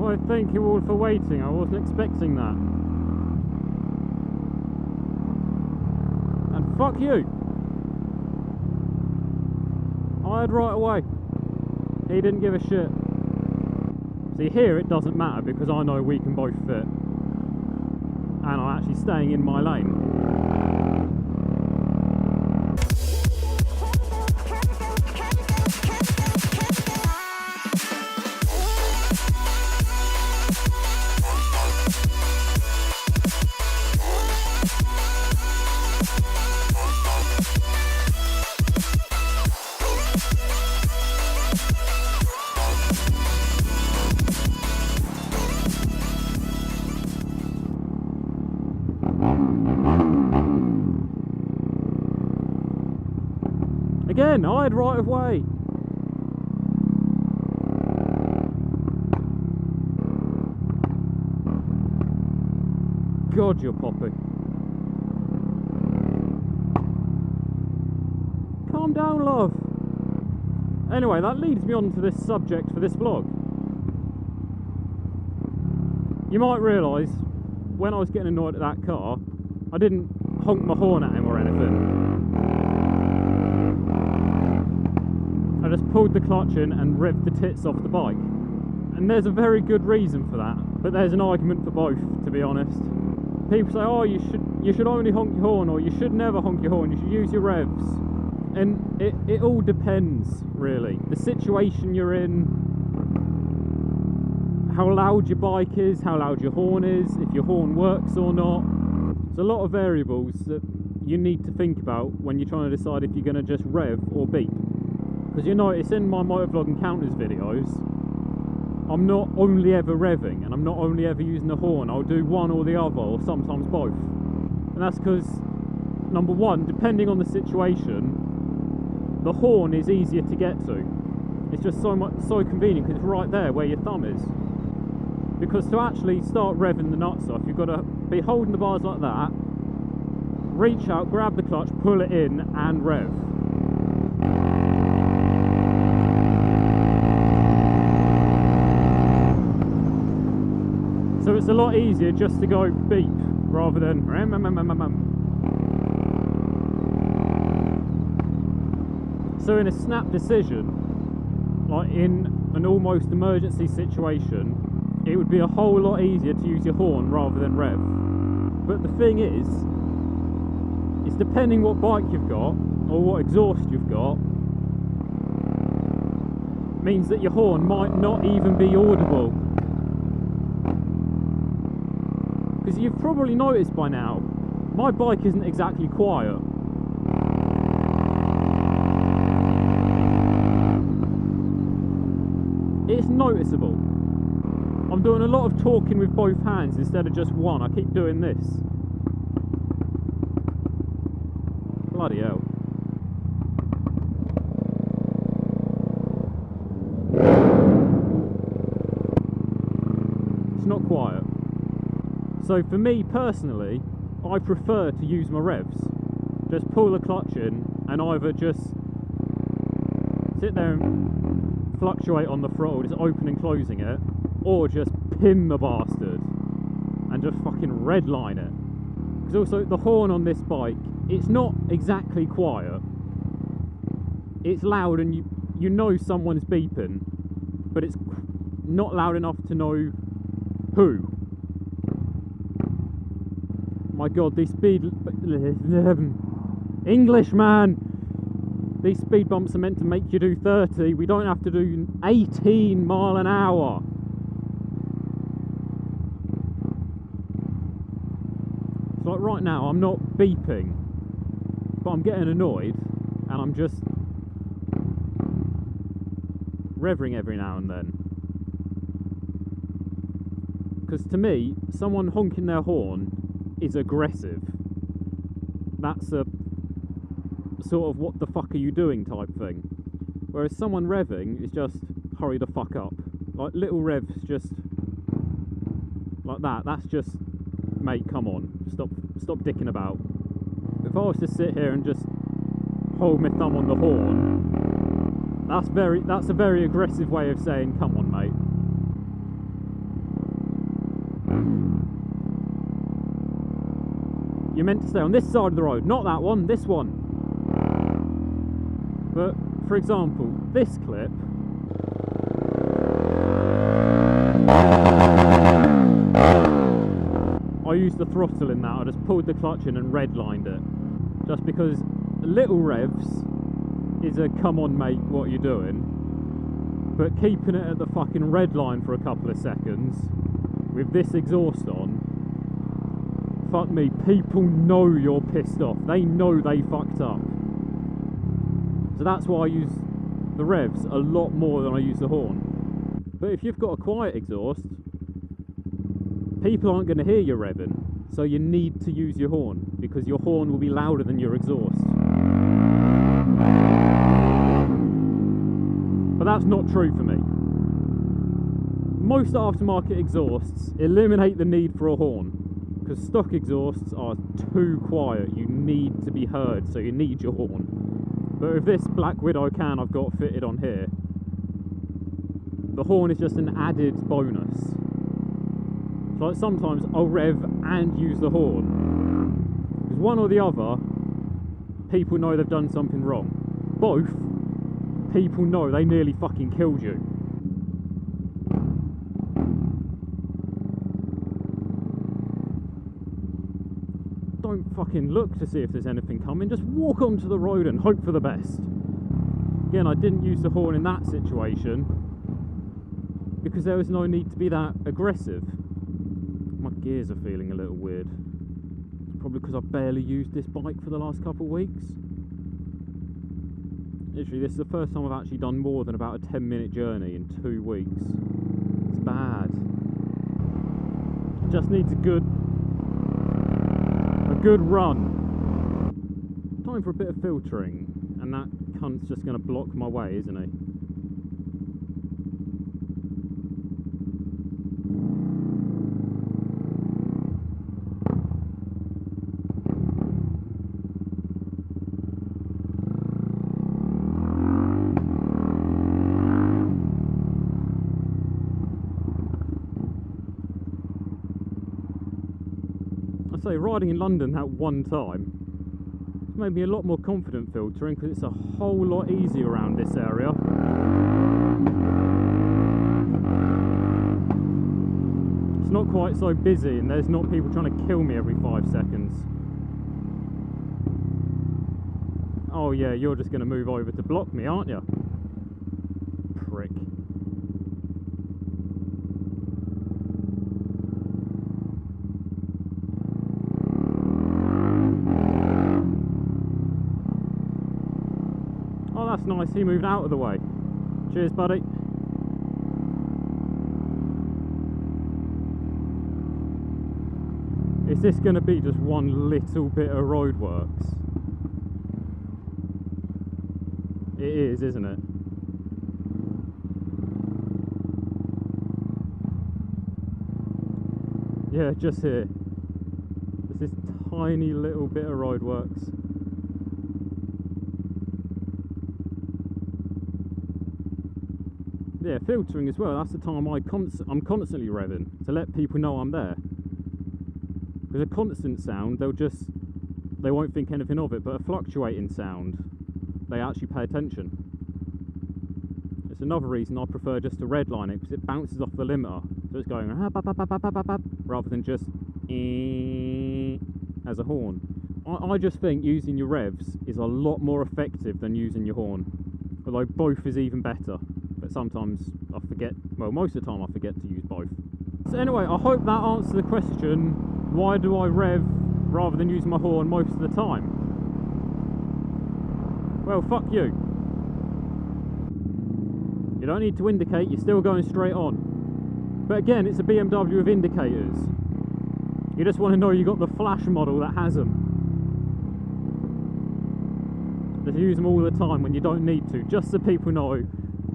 Well, thank you all for waiting. I wasn't expecting that. And fuck you. I had right away. He didn't give a shit. See, here it doesn't matter because I know we can both fit. And I'm actually staying in my lane. Again, I had right of way. God, you're poppy. Calm down, love. Anyway, that leads me on to this subject for this vlog. You might realise, when I was getting annoyed at that car, I didn't honk my horn at him or anything. I just pulled the clutch in and revved the tits off the bike. And there's a very good reason for that, but there's an argument for both, to be honest. People say, oh, you should only honk your horn, or you should never honk your horn, you should use your revs. And it all depends, really. The situation you're in, how loud your bike is, how loud your horn is, if your horn works or not. There's a lot of variables that you need to think about when you're trying to decide if you're going to just rev or beep. Because you notice in my motovlog encounters videos, I'm not only ever revving and I'm not only ever using the horn. I'll do one or the other, or sometimes both. And that's because, number one, depending on the situation, the horn is easier to get to. It's just so convenient because it's right there where your thumb is. Because to actually start revving the nuts off, you've got to be holding the bars like that, reach out, grab the clutch, pull it in and rev. So it's a lot easier just to go beep rather than So in a snap decision, like in an almost emergency situation, it would be a whole lot easier to use your horn rather than rev. But the thing is, it's depending what bike you've got or what exhaust you've got, means that your horn might not even be audible. Because you've probably noticed by now, my bike isn't exactly quiet. It's noticeable. I'm doing a lot of talking with both hands instead of just one. I keep doing this. Bloody hell. It's not quiet. So for me personally, I prefer to use my revs. Just pull the clutch in and either just sit there and fluctuate on the throttle, just open and closing it, or just pin the bastard and just fucking redline it. Because also the horn on this bike, it's not exactly quiet. It's loud and you know someone's beeping, but it's not loud enough to know who. My god, these speed... English, man! These speed bumps are meant to make you do 30. We don't have to do 18 mile an hour. It's like right now, I'm not beeping, but I'm getting annoyed, and I'm just revving every now and then. Because to me, someone honking their horn is aggressive. That's a sort of what the fuck are you doing type thing. Whereas someone revving is just hurry the fuck up. Like little revs just like that. That's just, mate, come on, stop dicking about. If I was to sit here and just hold my thumb on the horn, that's a very aggressive way of saying come on, mate. you're meant to stay on this side of the road, not that one, this one. But for example, this clip, I used the throttle in that. I just pulled the clutch in and redlined it, just because little revs is a come on mate, what are you doing? But keeping it at the fucking red line for a couple of seconds with this exhaust on, fuck me, people know you're pissed off. They know they fucked up. So that's why I use the revs a lot more than I use the horn. But if you've got a quiet exhaust, people aren't going to hear you revving, so you need to use your horn, because your horn will be louder than your exhaust. But that's not true for me. Most aftermarket exhausts eliminate the need for a horn, because stock exhausts are too quiet. You need to be heard, so you need your horn. But with this Black Widow can I've got fitted on here, the horn is just an added bonus. So like sometimes I'll rev and use the horn, because one or the other, people know they've done something wrong. Both, people know they nearly fucking killed you. Don't fucking look to see if there's anything coming, just walk onto the road and hope for the best. Again, I didn't use the horn in that situation because there was no need to be that aggressive. My gears are feeling a little weird. It's probably because I've barely used this bike for the last couple of weeks. Literally, this is the first time I've actually done more than about a 10-minute journey in 2 weeks. It's bad. Just needs a good run. Time for a bit of filtering, and that cunt's just going to block my way, isn't he? Riding in London that one time made me a lot more confident filtering, because it's a whole lot easier around this area. It's not quite so busy and there's not people trying to kill me every 5 seconds. Oh yeah, you're just going to move over to block me, aren't you? Prick. That's nice, he moved out of the way. Cheers, buddy. Is this going to be just one little bit of roadworks? It is, isn't it? Yeah, just here. There's this tiny little bit of roadworks. Yeah, filtering as well, that's the time I'm constantly revving, to let people know I'm there. Because a constant sound, they won't think anything of it, but a fluctuating sound, they actually pay attention. It's another reason I prefer just to redline it, because it bounces off the limiter, so it's going rather than just as a horn. I just think using your revs is a lot more effective than using your horn, although both is even better. But sometimes I forget, well, most of the time I forget to use both. So anyway, I hope that answers the question, why do I rev rather than use my horn most of the time? Well, fuck you. You don't need to indicate, you're still going straight on. But again, it's a BMW with indicators. You just want to know you got the flash model that has them. Just use them all the time when you don't need to, just so people know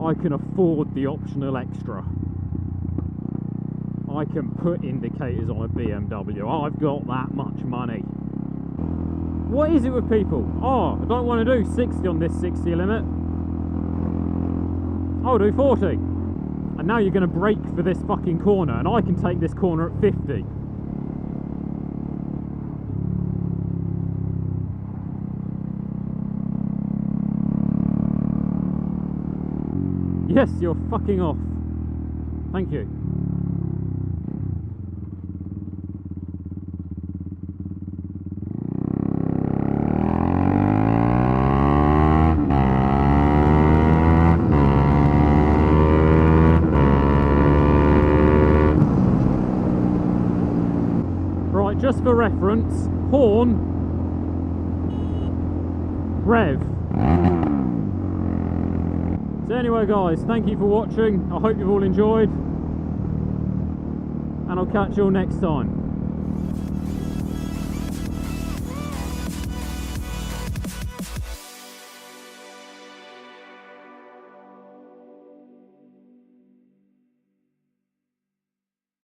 I can afford the optional extra. I can put indicators on a BMW. I've got that much money. What is it with people? Oh, I don't want to do 60 on this 60 limit. I'll do 40. And now you're going to brake for this fucking corner, and I can take this corner at 50. Yes, you're fucking off. Thank you. Right, just for reference, horn, rev. So anyway guys, thank you for watching. I hope you've all enjoyed, and I'll catch you all next time.